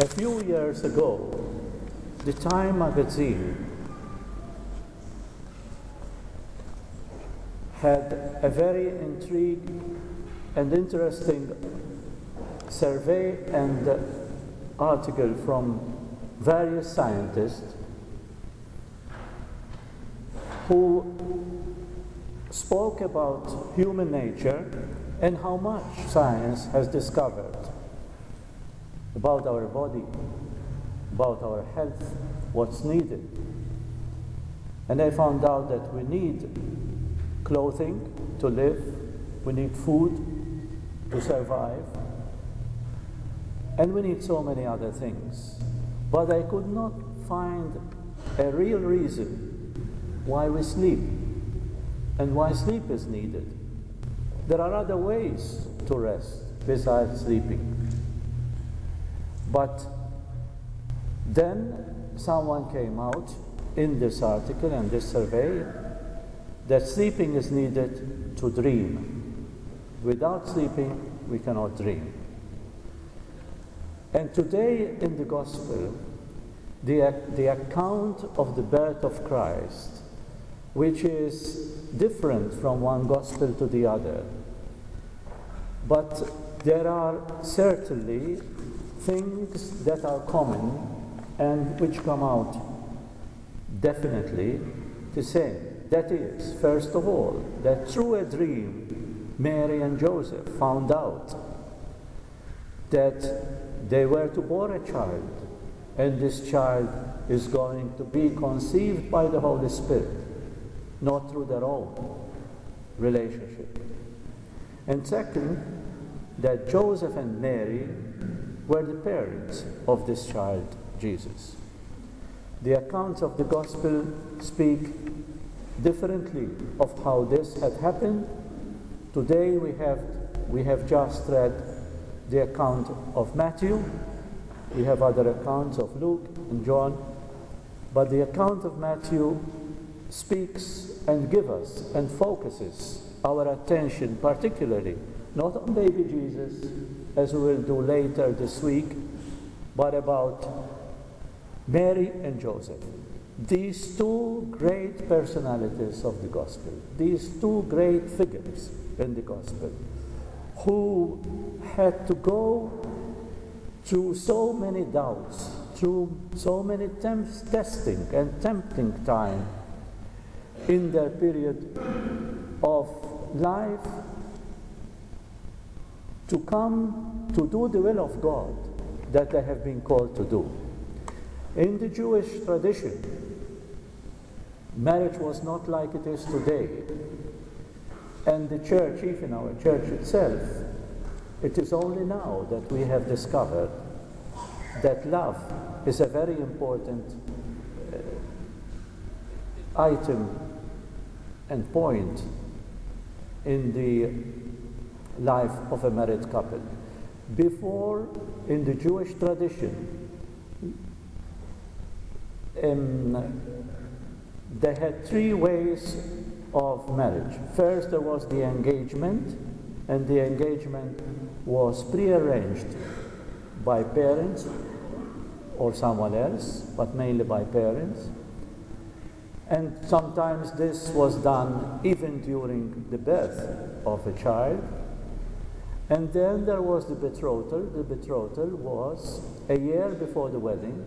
A few years ago, the Time magazine had a very intriguing and interesting survey and article from various scientists who spoke about human nature and how much science has discovered about our body, about our health, what's needed. And I found out that we need clothing to live, we need food to survive, and we need so many other things. But I could not find a real reason why we sleep and why sleep is needed. There are other ways to rest besides sleeping. But then someone came out in this article and this survey that sleeping is needed to dream. Without sleeping, we cannot dream. And today in the Gospel, the account of the birth of Christ, which is different from one Gospel to the other, but there are certainly things that are common and which come out definitely the same. That is, first of all, that through a dream, Mary and Joseph found out that they were to bear a child, and this child is going to be conceived by the Holy Spirit, not through their own relationship. And second, that Joseph and Mary were the parents of this child, Jesus. The accounts of the Gospel speak differently of how this had happened. Today we have just read the account of Matthew. We have other accounts of Luke and John. But the account of Matthew speaks and gives us and focuses our attention particularly not on baby Jesus, as we will do later this week, but about Mary and Joseph. These two great personalities of the Gospel, these two great figures in the Gospel, who had to go through so many doubts, through so many testing and tempting time in their period of life, to come to do the will of God that they have been called to do. In the Jewish tradition, marriage was not like it is today. And the church, even our church itself, it is only now that we have discovered that love is a very important item and point in the life of a married couple. Before, in the Jewish tradition, they had three ways of marriage. First, there was the engagement, and the engagement was prearranged by parents or someone else, but mainly by parents. And sometimes this was done even during the birth of a child. And then there was the betrothal. The betrothal was a year before the wedding,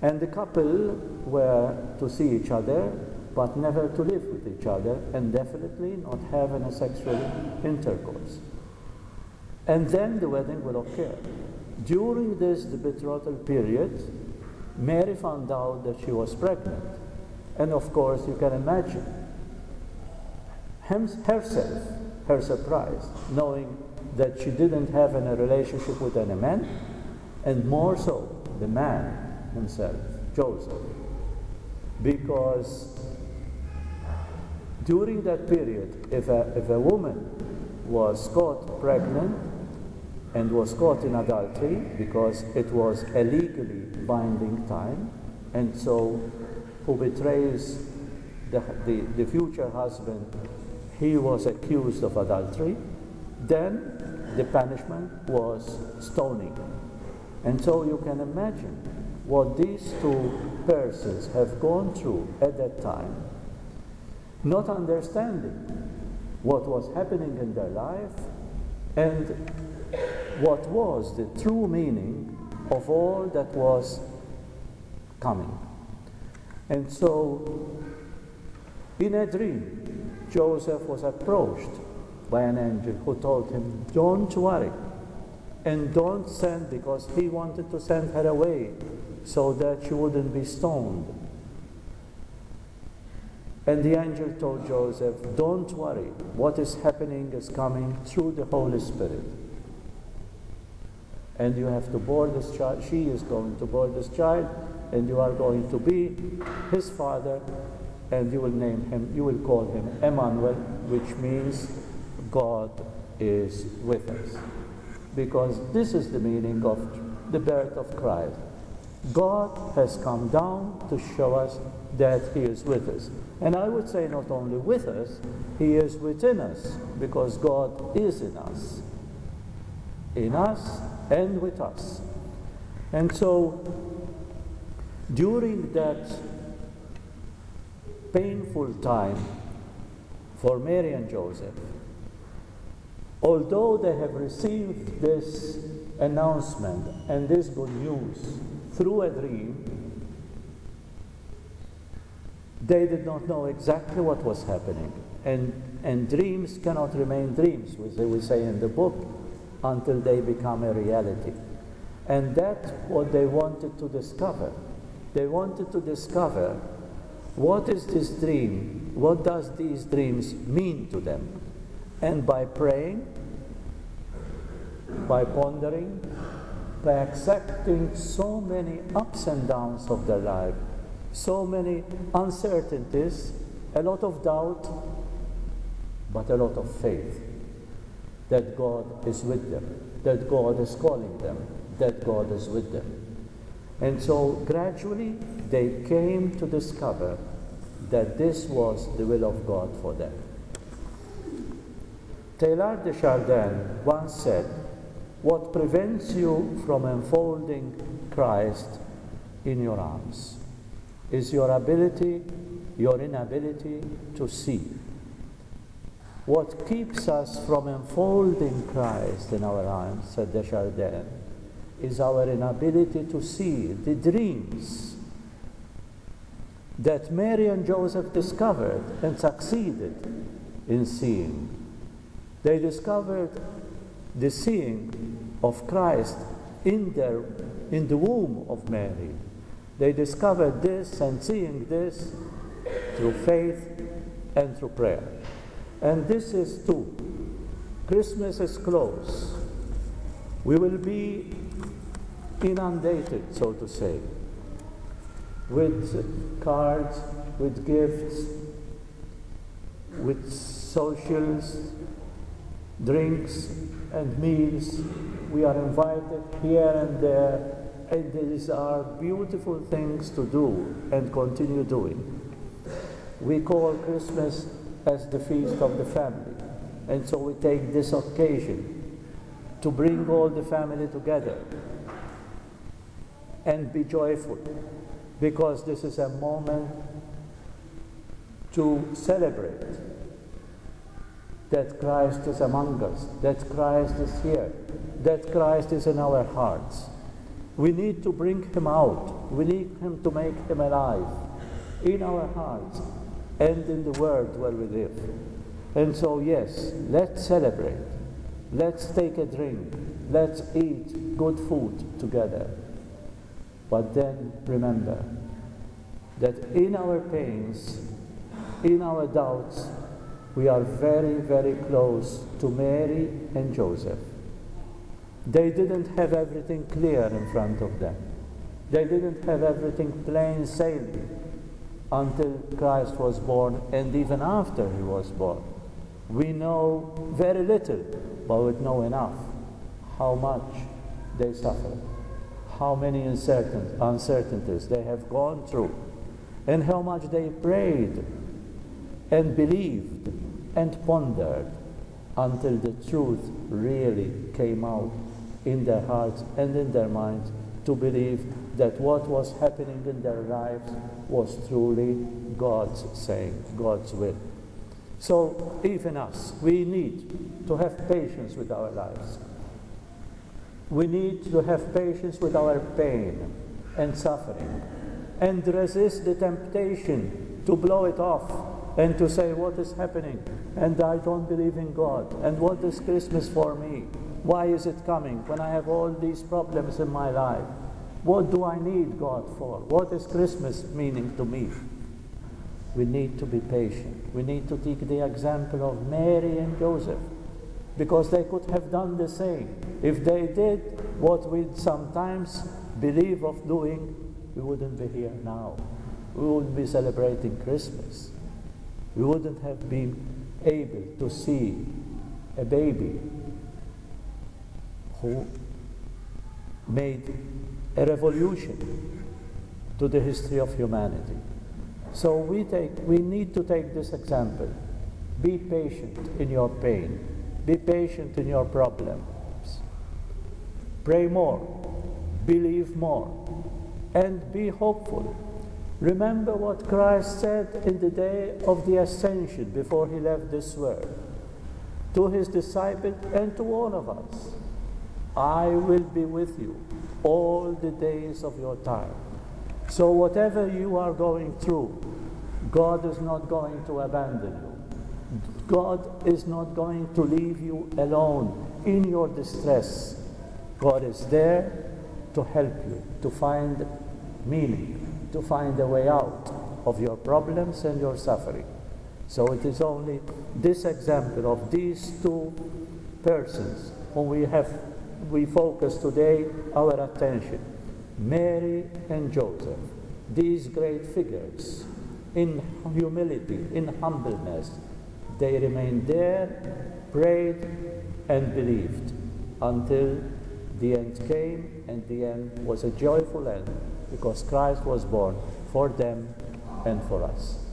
and the couple were to see each other, but never to live with each other, and definitely not have any sexual intercourse. And then the wedding will occur. During this, the betrothal period, Mary found out that she was pregnant. And of course, you can imagine herself, her surprise, knowing that she didn't have any relationship with any man, and more so, the man himself, Joseph. Because during that period, if a woman was caught pregnant and was caught in adultery, because it was a legally binding time, and so who betrays the future husband, he was accused of adultery, then the punishment was stoning. And so you can imagine what these two persons have gone through at that time, not understanding what was happening in their life and what was the true meaning of all that was coming. And so, in a dream, Joseph was approached by an angel who told him, don't worry, and don't send, because he wanted to send her away so that she wouldn't be stoned. And the angel told Joseph, don't worry, what is happening is coming through the Holy Spirit. And you have to board this child, she is going to board this child, and you are going to be his father, and you will name him, you will call him Emmanuel, which means God is with us. Because this is the meaning of the birth of Christ. God has come down to show us that he is with us. And I would say not only with us, he is within us, because God is in us and with us. And so, during that painful time for Mary and Joseph, although they have received this announcement and this good news through a dream, they did not know exactly what was happening. And dreams cannot remain dreams, we say in the book, until they become a reality. And that's what they wanted to discover. They wanted to discover, what is this dream? What does these dreams mean to them? And by praying, by pondering, by accepting so many ups and downs of their life, so many uncertainties, a lot of doubt, but a lot of faith that God is with them, that God is calling them, that God is with them. And so gradually they came to discover that this was the will of God for them. Teilhard de Chardin once said, what prevents you from unfolding Christ in your arms is your inability to see. What keeps us from unfolding Christ in our arms, said de Chardin, is our inability to see the dreams that Mary and Joseph discovered and succeeded in seeing. They discovered the seeing of Christ in the womb of Mary. They discovered this and seeing this through faith and through prayer. And this is too. Christmas is close. We will be inundated, so to say, with cards, with gifts, with socials, drinks and meals. We are invited here and there, and these are beautiful things to do and continue doing. We call Christmas as the feast of the family, and so we take this occasion to bring all the family together and be joyful, because this is a moment to celebrate that Christ is among us, that Christ is here, that Christ is in our hearts. We need to bring him out. We need him to make him alive in our hearts and in the world where we live. And so, yes, let's celebrate. Let's take a drink. Let's eat good food together. But then remember that in our pains, in our doubts, we are very, very close to Mary and Joseph. They didn't have everything clear in front of them. They didn't have everything plain sailing until Christ was born, and even after he was born. We know very little, but we know enough how much they suffered, how many uncertainties they have gone through, and how much they prayed and believed and pondered until the truth really came out in their hearts and in their minds to believe that what was happening in their lives was truly God's saying, God's will. So even us, we need to have patience with our lives. We need to have patience with our pain and suffering and resist the temptation to blow it off and to say, what is happening? And I don't believe in God. And what is Christmas for me? Why is it coming when I have all these problems in my life? What do I need God for? What is Christmas meaning to me? We need to be patient. We need to take the example of Mary and Joseph, because they could have done the same. If they did what we sometimes believe of doing, we wouldn't be here now. We wouldn't be celebrating Christmas. We wouldn't have been able to see a baby who made a revolution to the history of humanity. So we need to take this example. Be patient in your pain. Be patient in your problems. Pray more. Believe more. And be hopeful. Remember what Christ said in the day of the Ascension before he left this world to his disciples and to all of us. I will be with you all the days of your time. So whatever you are going through, God is not going to abandon you. God is not going to leave you alone in your distress. God is there to help you, to find meaning, to find a way out of your problems and your suffering. So it is only this example of these two persons whom we focus today our attention. Mary and Joseph, these great figures, in humility, in humbleness, they remained there, prayed and believed until the end came, and the end was a joyful end because Christ was born for them and for us.